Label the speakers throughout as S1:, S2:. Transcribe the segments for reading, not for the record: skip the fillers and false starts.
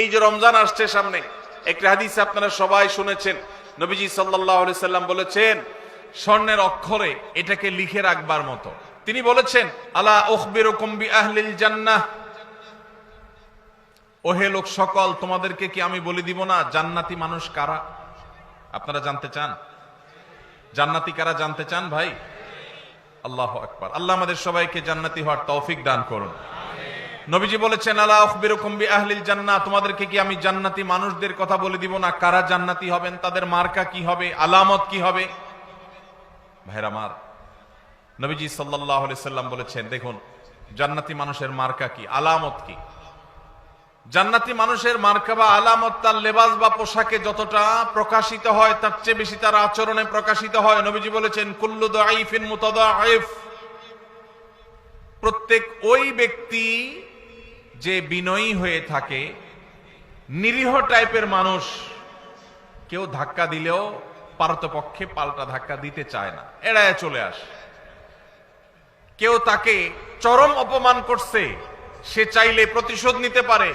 S1: এই যে রমজান আসছে সামনে, একটা হাদিস আপনারা সবাই শুনেছেন, নবীজি সাল্লাল্লাহু আলাইহি সাল্লাম বলেছেন স্বর্ণের অক্ষরে এটাকে লিখে রাখবার মতো। তিনি বলেছেন, আলা উখবিরুকুম বিআহলিল জান্নাহ, ওহে লোক সকল, তোমাদেরকে কি আমি বলে দিব না জান্নাতি মানুষ কারা? আপনারা জানতে চান জান্নাতি কারা? জানতে চান ভাই? আল্লাহু আকবার। আল্লাহ আমাদের সবাইকে জান্নাতি হওয়ার তৌফিক দান করুন। নবীজি বলেছেন, আলা উখবিরুকুম বিআহলিল জান্নাহ, তোমাদেরকে কি আমি জান্নাতি মানুষদের কথা বলে দিব না কারা জান্নাতি হবেন, তাদের মার্কা কি হবে, আলামত কি হবে? ভাইরা আমার, নবীজি সাল্লাল্লাহু আলাইহি সাল্লাম বলেছেন, দেখুন জান্নাতি মানুষের মার্কা কি, আলামত কি। জান্নাতি মানুষের মার্কা বা আলামত তার লেবাস বা পোশাকে যতটা প্রকাশিত হয় তার চেয়ে বেশি তার আচরণে প্রকাশিত হয়। নবীজি বলেছেন, কুল্লু দাঈফিন মুতাদাঈফ, প্রত্যেক ওই ব্যক্তি যে বিনয়ী হয়ে থাকে, নিরীহ টাইপের মানুষ, কেউ ধাক্কা দিলেও পারতপক্ষে পাল্টা ধাক্কা দিতে চায় না, এড়ায় চলে আসে। কেউ তাকে চরম অপমান করছে, সে চাইলে প্রতিশোধ নিতে পারে,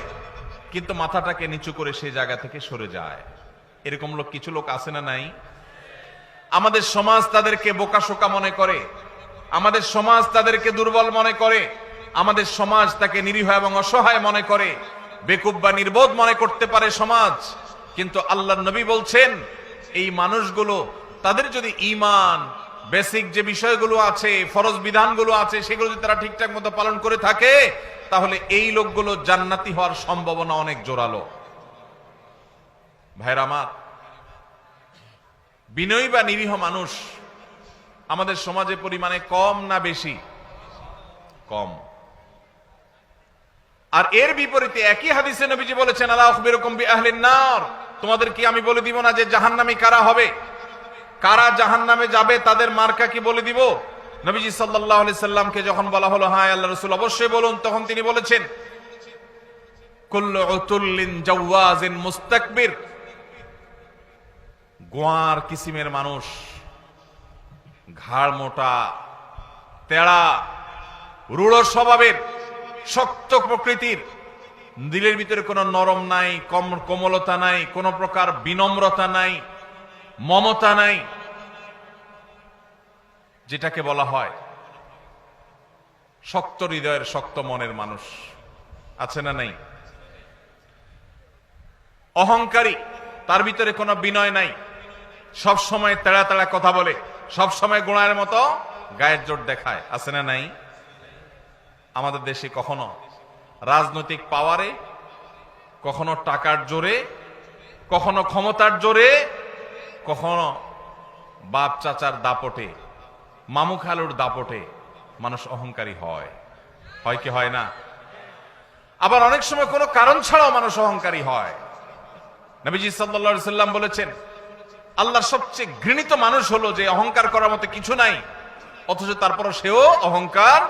S1: কিন্তু মাথাটাকে নিচু করে সে জায়গা থেকে সরে যায়। এরকম লোক কিছু লোক আছে না নাই? আমাদের সমাজ তাদেরকে বোকাশোকা মনে করে, আমাদের সমাজ তাদেরকে দুর্বল মনে করে, আমাদের সমাজ তাকে নিরীহ এবং অসহায় মনে করে, বেকুব বা নির্বোধ মনে করতে পারে সমাজ। কিন্তু আল্লাহর নবী বলছেন, এই মানুষগুলো তাদের যদি ঈমান, বেসিক যে বিষয়গুলো আছে, ফরজ বিধানগুলো আছে, সেগুলো যদি তারা ঠিকঠাক মতো পালন করে থাকে, তাহলে এই লোকগুলো জান্নাতি হওয়ার সম্ভাবনা অনেক জোরালো। ভাইরা আমার, বিনয়ী বা নিরীহ মানুষ আমাদের সমাজে পরিমাণে কম না বেশি? কম। আর এর বিপরীতে একই হাদিসে নবীজি বলেছেন, আলা উখবিরুকুম বিআহলিন নার, তোমাদের কি আমি বলে দিব না যে জাহান্নামী কারা হবে, কারা জাহান্নামে যাবে, তাদের মার্কা কি বলে দিব? নবীজি সাল্লাল্লাহু আলাইহি সাল্লামকে যখন বলা হলো, হ্যাঁ আল্লাহর রাসূল অবশ্যই বলুন, তখন তিনি বলেছেন, কুল্লু উতুল্লিন জাওয়াজিন মুস্তাকবির, গোয়ার কিসিমের মানুষ, ঘাড় মোটা, তেড়া, রূঢ় স্বভাবের, শক্ত প্রকৃতির, দিলের ভিতরে কোনো নরম নাই, কোমলতা নাই, কোনো প্রকার বিনম্রতা নাই, মমতা নাই, যেটাকে বলা হয় শক্ত হৃদয়ের, শক্ত মনের মানুষ আছে না নাই? অহংকারী, তার ভিতরে কোনো বিনয় নাই, সব সময় তেড়া তেড়া কথা বলে, সব সময় গোড়ার মতো গায়ের জোর দেখায়, আছে না নাই? আমাদের দেশে কখনো রাজনৈতিক পাওয়ারে, কখনো টাকার জোরে, কখনো ক্ষমতার জোরে, কখনো বাপ চাচার দাপটে, মামু খালুর দাপটে মানুষ অহংকারী হয়, হয় কি হয় না? আবার অনেক সময় কোনো কারণ ছাড়াও মানুষ অহংকারী হয়। নবীজি সাল্লাল্লাহু আলাইহি সাল্লাম বলেছেন, আল্লাহর সবচেয়ে ঘৃণিত মানুষ হলো যে অহংকার করার মতো কিছু নাই, অথচ তারপরও সেও অহংকার